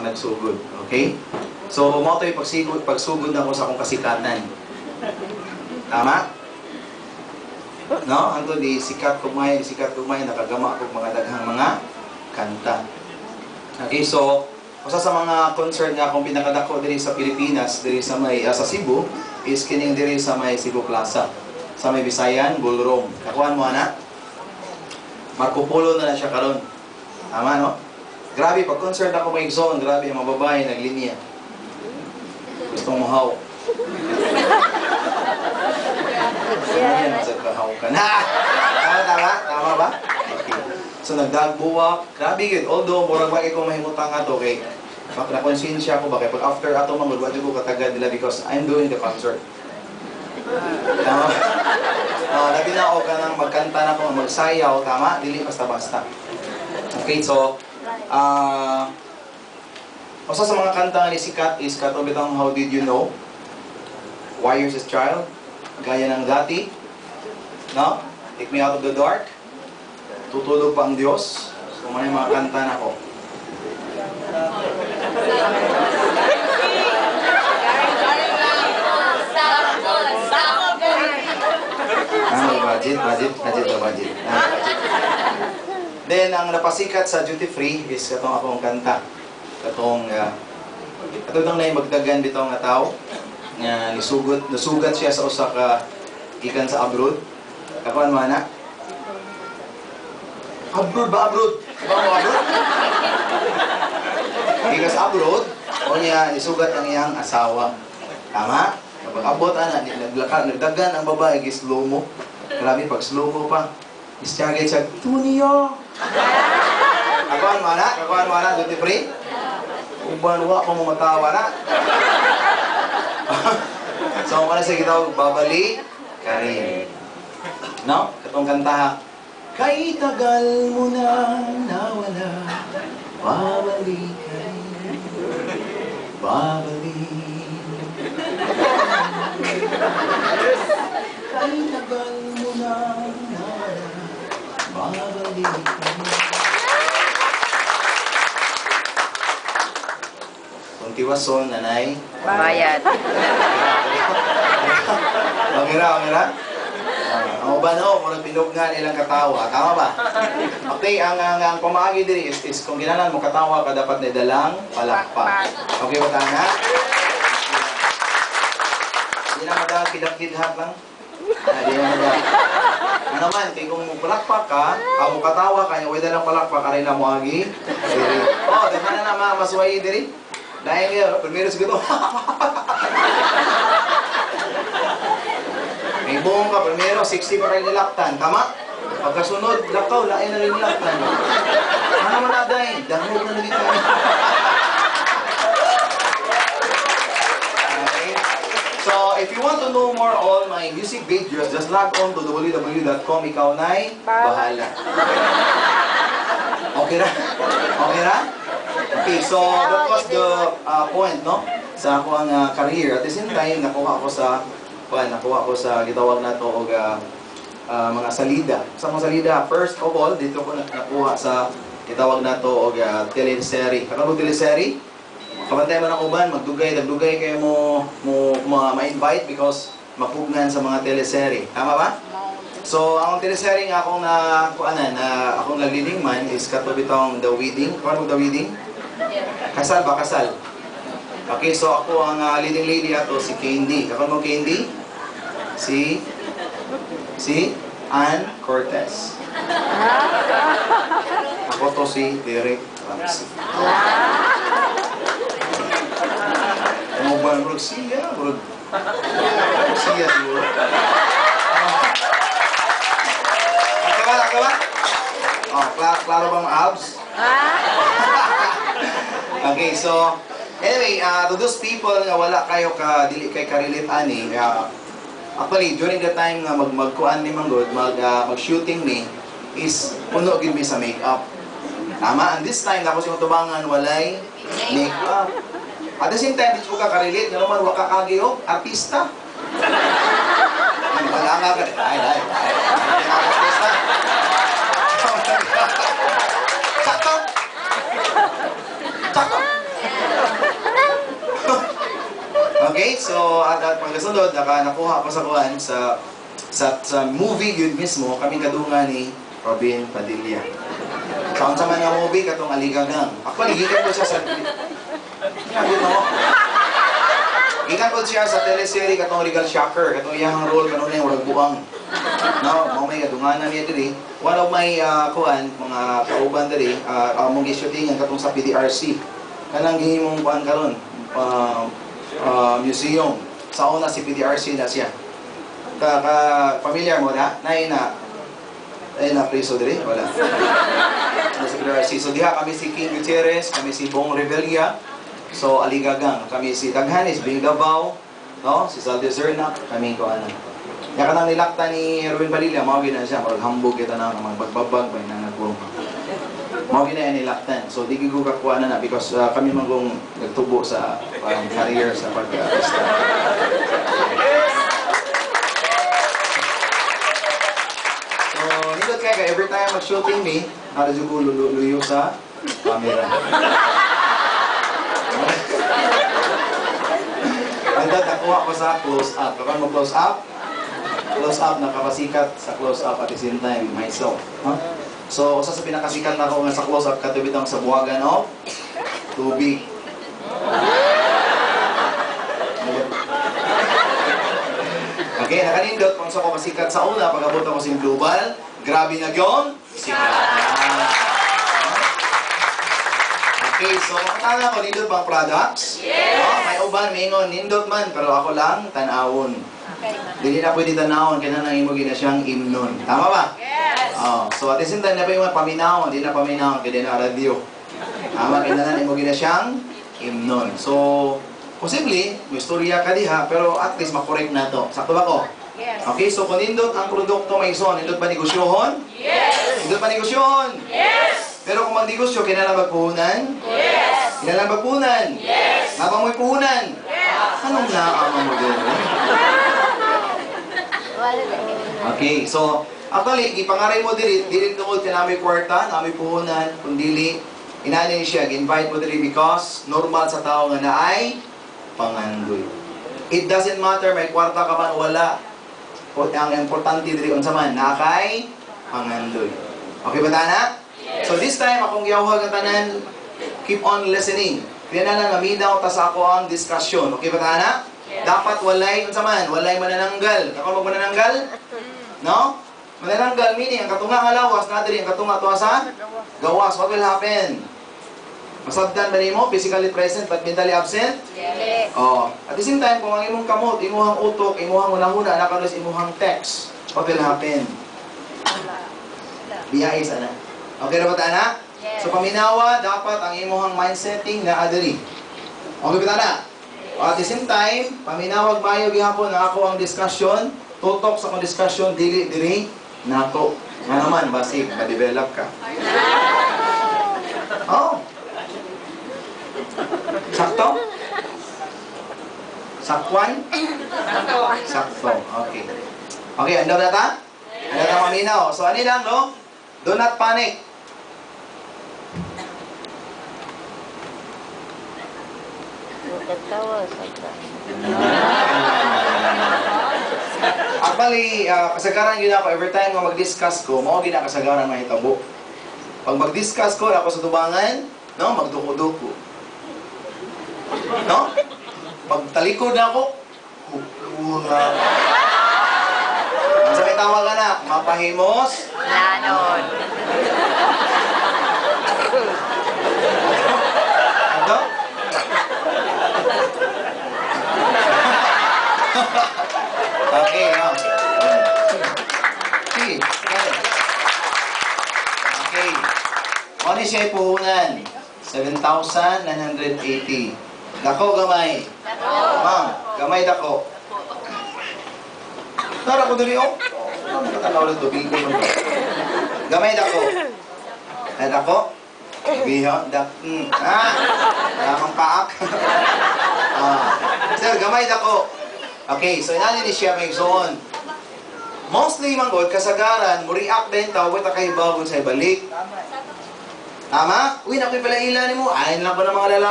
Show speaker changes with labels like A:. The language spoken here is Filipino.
A: nagsugod. Okay? So, mo ito yung pagsugod na ko sa akong kasikatan. Tama? No? Anto di sikat kumay, nakagama ko mga daghang mga kanta. Okay, so, usa sa mga concert nga akong pinakadako diri sa Pilipinas, diri sa may sa Cebu, is kining diri sa may Cebu Plaza. Sa may Visayan, Ballroom. Kakuan mo ana? Marco Polo na siya karon. Tama, no? Grabe, pag concert ako may zone, grabe, ang mga babae naglinya. Gustong mahaw. Yan, nagkahaw ka na. Tama ba? Okay. So, nagdagbuwak. Grabe yun. Although, murag ba ikaw mahimutang nga to, okay? Na-konsensya ko ba? Kaya pag after ato, magulwad ko katagad nila because I'm doing the concert. Tama? Labi na ako ka nang magkanta na ko, magsayaw, tama? Dili basta-basta. Okay, so, usa sa mga kanta ni sikat is katong bitang How Did You Know? Warriors is Child, gaya ng dati, no? Take Me Out of the Dark, Tutulog pa ang Diyos. So, may mga kanta na ko. Budget. Then, ang napasikat sa duty free is katong akong kanta. Katong na yung magdagan bitong nga tao. Nasugat siya sa usa ka ikan sa abroad. Kapan mo na? Abroad? Ba mo abroad? Ikan sa abroad, o niya isugat ang iyang asawa. Tama? Kapag abot nagdagan ang babae, slow mo. Grabe, pag slow mo pa, isyagay siya, Tuniyo! Kakuan mo na, duty free? Uban, wa ko mo matawa na. So, kung ano sa gitawag, babalik ka rin. No? Katong kanta ha. Kay tagal mo na nawala, babalik ka rin. Babalik. Kay tagal mo na nawala, babalik ka rin. Kung tiwason, nanay?
B: Bayad.
A: Mangira. Ang uban ho, murag pinugnan ilang katawa. Tama ba? Okay, ang pamaagi diri is kung ginanan mo katawa ka, dapat na dalang palakpak. Okay ba tana? Hindi na madalang kidap-kidhap lang. Hindi na madalang. Ano man, kung palakpak ka, mo katawa ka, yung dalang palakpak, aray na mo agi. Oh, dapat na na masuwayi diri. Dahil nga, primero siguro. May buong ka, primero, 60 pa rin nilaktan. Tama? Pagkasunod, lakaw, lain na rin nilaktan. Ano man na dahil? Dahil na dito. Okay? So, if you want to know more all my music videos, just log on to www.com. Ikaw na'y bahala. Okay na? Okay na? Okay, so that was the point, no? Sa ako ang career. At the same time, nakuha ko sa gitawag na to og mga salida. Sa mga salida, first of all, dito ko nakuha sa gitawag na to og teleserye. Kakabog teleserye, kapantay mo ng uban, nagdugay kayo mo ma-invite because mapugnan sa mga teleserye. Tama ba? So, ang teleserye nga akong akong nag-leading man is katubitong The Wedding. Paano The Wedding? Kasal ba? Kasal. Okay, so ako ang leading lady ato, si Candy. Kakon mo Candy? Si Ann Cortez. Ako to si Derek Ramsey. Ano ba ang siya? Siya siguro. Akawa? Oh, klaro bang abs? Okay, so anyway, to those people nga wala kayo dili kay karelate ani, actually during the time nga magkuan ni Manggod, mag-shooting ni is puno gid mi sa makeup. Tama, and this time tapos yung tubangan walay makeup. At the same time, di ko ka karelate, nga naman waka kagyo, artista. Palanga ka, ay. Artista. Sakto. Okay, so at pagkasunod, nakuha ko sa kuhan sa movie yun mismo, kaming kadungan ni Robin Padilla. So, ang sama nga movie, katong Aligagang. Ako, nagigan ko siya sa... Gikan ko siya sa teleserye katong Regal Shocker, katong iyang role kanunay urag buang. No, mo may kadunganan niya diri. One of my kuan mga kauban diri, among gi-shootingan katong sa PDRC. Kanang gihimong kuan karon, museum. Sa una si PDRC na siya. Familiar mo na? Nay na preso diri, wala. Sa PDRC. So diha kami si King Gutierrez, kami si Bong Revilla. So, Aligagang, kami si Taghanis, Bing Davao, no? Si Salde Zernak, kami ko ano. Kaya ka nang nilakta ni Robin Padilla, mawagin na siya, maghambog kita na mga bagbabag, may nanagpurong. Mawagin na yan nilaktan. So, di ko kakuha na because kami magong nagtubo sa career sa pag-artista. So, nilot kaya every time mag-shooting me, nakajugo luluyo sa camera. Agad nakuha ko sa close-up. Kapag mag-close-up, nakapasikat sa close-up at the same time, myself. Huh? So, sa pinakasikat na ako sa close-up, katubit ang sa buwagan of tubig. Okay, nakanindot kung sa ko masikat sa una, pag-abot ako sa global, grabe na yun, sikat. Okay, so makatala ko, nindot bang products? Yes! No? May uban, mingon, nindot man, pero ako lang, tanawon. Okay. Hindi na pwede tanawon, kaya nang imugin na siyang imnon. Tama ba? Yes! So at the same time, na pa yung paminawon, hindi na paminawon, kaya na radio. Tama, kaya na imugin na siyang imnon. So, possibly, may istorya ka diha, pero at least makorek na to. Sakto ba ko? Yes! Okay, so kung nindot ang produkto may ison, nindot ba negosyohon? Yes! Nindot ba negosyohon? Yes! Pero kung mag-negosyo, kailangan magpuhunan? Yes! Kailangan magpuhunan? Yes! Napang mo'y puhunan? Yes! Anong naama mo din? Okay, so, actually, ipangaray mo diri tungkol ka namin kwarta, namin puhunan, kung dili, inanin siya, invite mo diri because normal sa tao nga na ay pangandoy. It doesn't matter, may kwarta ka man wala. Ang importante diri unsa man, na kay pangandoy. Okay ba tana? So this time, akong giyawag ang tanan, keep on listening. Kaya na lang, aminaw ta sa ako ang diskusyon. Okay ba tana? Yes. Dapat walay, unsa man, walay manananggal. Ako manananggal? No? Manananggal, meaning, ang katunga nga lawas, nadiri, ang katunga to sa gawas. What will happen? Masabdan ba nimo? Physically present but mentally absent? Yes. Oh. At the same time, kung ang imong kamot, imuhang utok, imuhang unahuna, nakalos imuhang text, what will happen? Biyay sana. Okay na ba tana? Yes. So paminawa, dapat ang imuhang mindsetting na adiri. Okay ba tana? At the same time, paminawag mayo gihapon na ako ang discussion, tutok sa akong discussion, dili nako. Nga naman, basig, ma-develop ka. Oh. Sakto? Sakwan? Sakto. Okay. Okay, andam na ta? Andam na maminaw. So, ano lang, no? Do not panic. Actually, kasagaran yun ako, every time nga mag-discuss ko, mao gina kasagaran mahitabo. Pag mag-discuss ko, ako sa tubangan, no, magduko-duko. No? Pag talikod na ako, ang sabi tawag ka na, mapahimos, lanon. Ano? Okay, no? Okay. Ano siya puhunan? 7,980. Dako, gamay. Ma'am, gamay dako. Tara ko dali, oh. Nakatanaw lang ito, bigo mo. Gamay dako. Dako? Biho, damang paak. Sir, gamay dako. Okay, so inani ni siya may zone. Mostly, manggod, kasagaran, mo react din, tawag ta kahibagon sa ibalik. Tama? Uy, nako'y pala ilan mo. Ayon lang po ng mga lalaki.